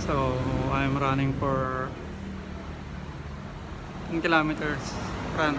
So I'm running for 10 kilometers run.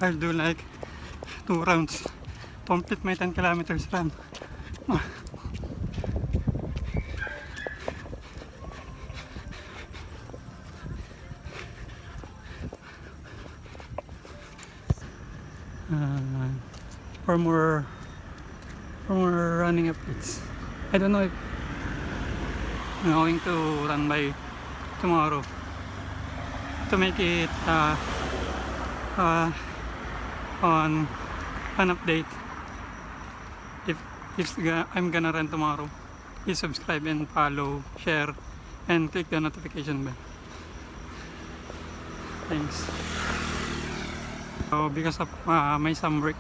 I'll do like 2 rounds to complete my 10 kilometers run. Uh, for more running updates. I don't know if I'm going to run by tomorrow to make it on an update. If I'm gonna run tomorrow, please subscribe and follow, share, and click the notification bell. Thanks. So because of my some work,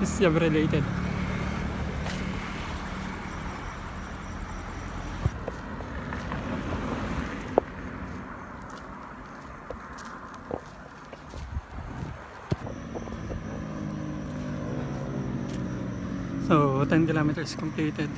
it's job related. So 10 kilometers completed.